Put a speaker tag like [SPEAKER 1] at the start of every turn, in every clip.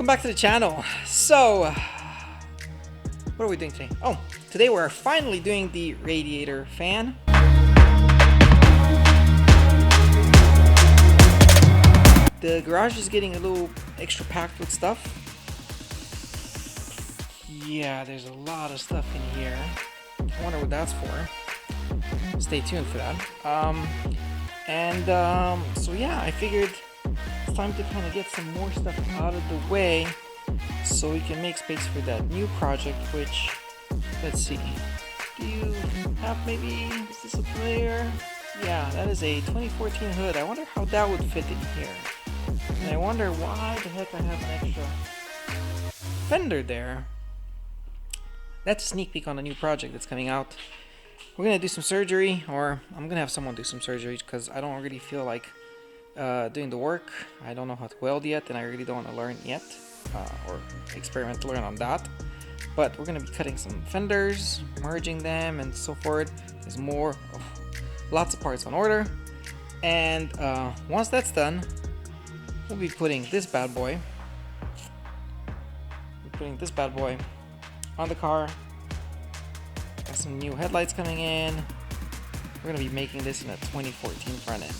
[SPEAKER 1] back to the channel. So, what are we doing today? Oh, today we're finally doing the radiator fan. The garage is getting a little extra packed with stuff. Yeah, there's a lot of stuff in here. I wonder what that's for. Stay tuned for that. So yeah, I figured it's time to kind of get some more stuff out of the way so we can make space for that new project, which, let's see, do you have maybe, is this a player? Yeah, that is a 2014 hood. I wonder how that would fit in here. And I wonder why the heck I have an extra fender there. That's a sneak peek on a new project that's coming out. We're gonna do some surgery, or I'm gonna have someone do some surgery because I don't really feel like doing the work. I don't know how to weld yet, and I really don't want to learn yet, or experiment to learn on that. But we're gonna be cutting some fenders, merging them, and so forth. There's lots of parts on order, and once that's done, we'll be putting this bad boy. On the car. Got some new headlights coming in. We're gonna be making this in a 2014 front end.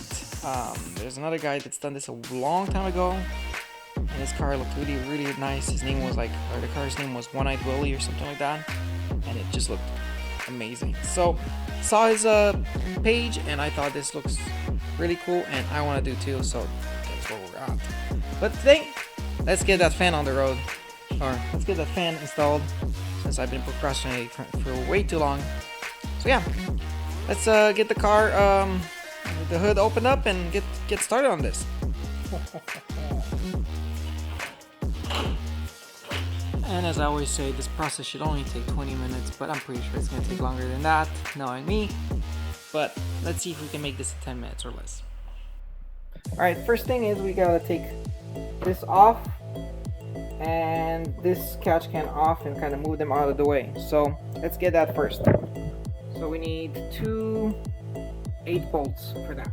[SPEAKER 1] There's another guy that's done this a long time ago, and his car looked really nice. His name was the car's name was One-Eyed Willie or something like that, and it just looked amazing. So saw his page, and I thought this looks really cool, and I want to do too. So that's where we're at. But today, let's get that fan on the road, or let's get that fan installed, since I've been procrastinating for way too long. So yeah, let's get the car, the hood opened up and get started on this. And as I always say, this process should only take 20 minutes, but I'm pretty sure it's going to take longer than that, knowing me. But let's see if we can make this in 10 minutes or less. Alright, first thing is we gotta take this off and this catch can off and kind of move them out of the way. So let's get that first. So we need 2 8 bolts for that.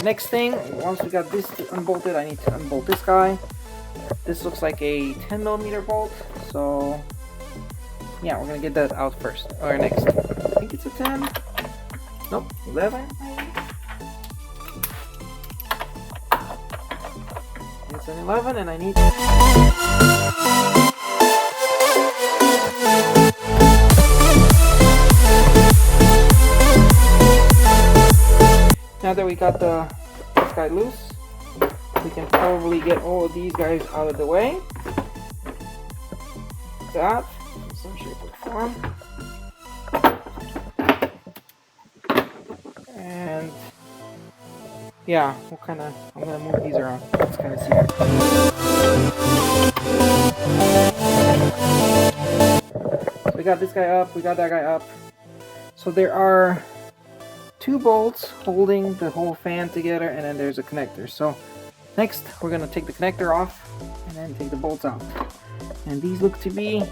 [SPEAKER 1] Next thing, once we got this unbolted, I need to unbolt this guy. This looks like a 10mm bolt, so yeah, we're gonna get that out first. Or next. I think it's a 10. Nope, 11 maybe. It's an 11 and I need now that we got this guy loose, we can probably get all of these guys out of the way. That, in some shape or form. And yeah, I'm gonna move these around. Let's kind of see. So we got this guy up, we got that guy up. So there are 2 bolts holding the whole fan together, and then there's a connector. So next we're gonna take the connector off and then take the bolts out. And these look to be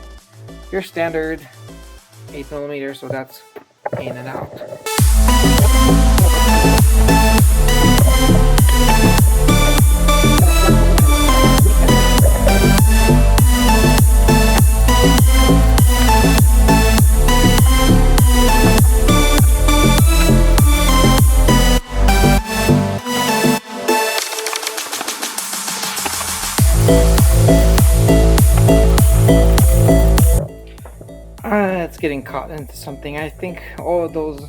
[SPEAKER 1] your standard 8mm, so that's in and out. It's getting caught into something. I think all of those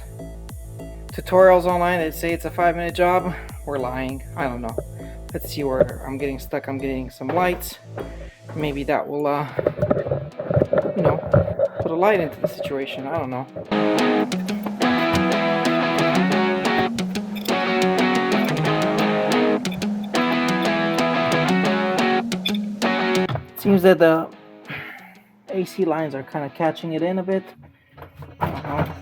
[SPEAKER 1] tutorials online that say it's a 5-minute job, we're lying. I don't know. Let's see where I'm getting stuck. I'm getting some lights. Maybe that will, put a light into the situation. I don't know. It seems that the AC lines are kind of catching it in a bit. I don't know.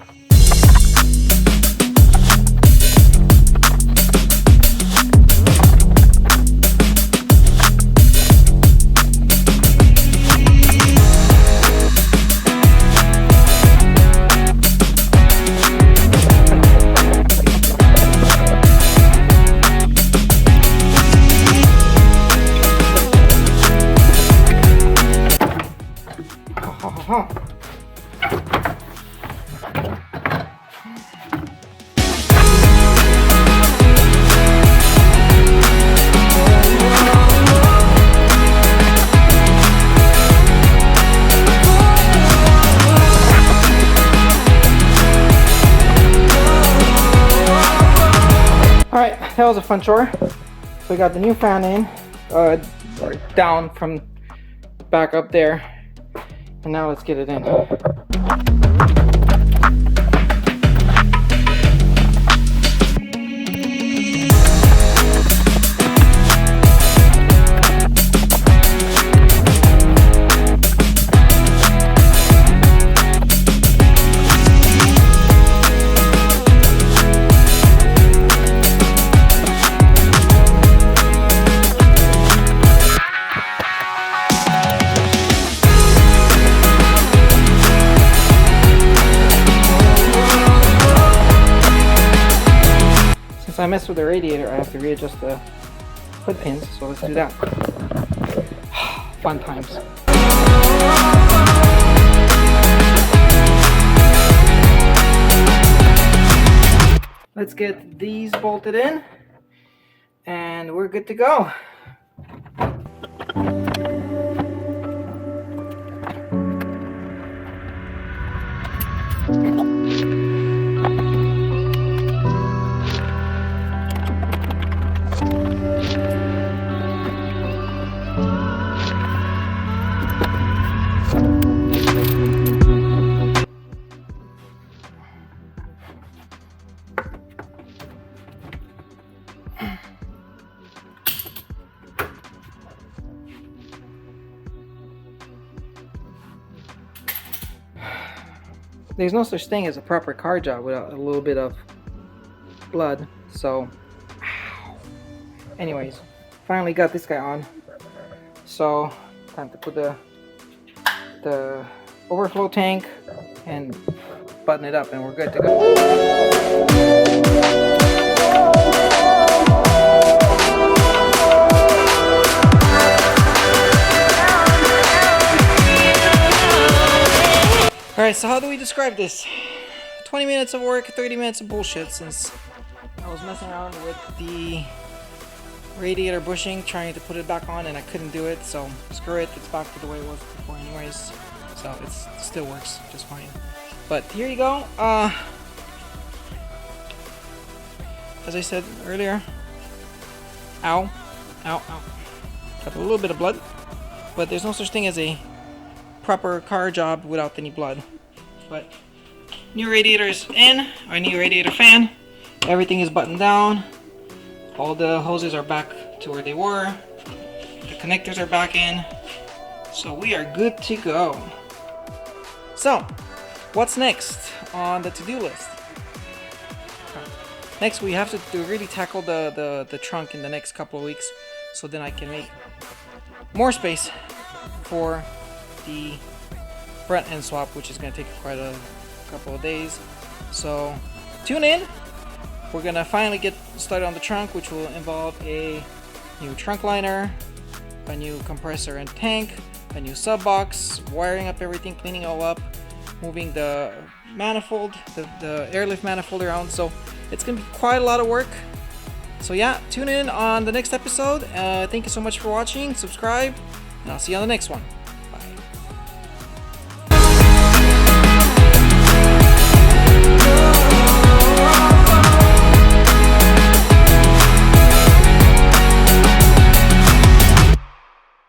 [SPEAKER 1] Alright, that was a fun chore. So we got the new fan in, or down from back up there. And now let's get it in. Since I messed with the radiator, I have to readjust the foot pins, so let's do that. Fun times. Let's get these bolted in, and we're good to go. There's no such thing as a proper car job without a little bit of blood, so anyways, finally got this guy on, so time to put the overflow tank and button it up, and we're good to go. Alright, so how do we describe this? 20 minutes of work, 30 minutes of bullshit, since I was messing around with the radiator bushing, trying to put it back on, and I couldn't do it, so screw it, it's back to the way it was before anyways, so it still works just fine. But here you go. As I said earlier, ow, ow, ow, got a little bit of blood, but there's no such thing as a proper car job without any blood. But new radiators in, our new radiator fan, everything is buttoned down, all the hoses are back to where they were, the connectors are back in, so we are good to go. So what's next on the to-do list? Next we have to really tackle the trunk in the next couple of weeks, so then I can make more space for the front end swap, which is going to take quite a couple of days. So tune in. We're going to finally get started on the trunk, which will involve a new trunk liner, a new compressor and tank, a new sub box, wiring up everything, cleaning it all up, moving the manifold, the airlift manifold around. So it's going to be quite a lot of work. So yeah, tune in on the next episode. Thank you so much for watching. Subscribe, and I'll see you on the next one.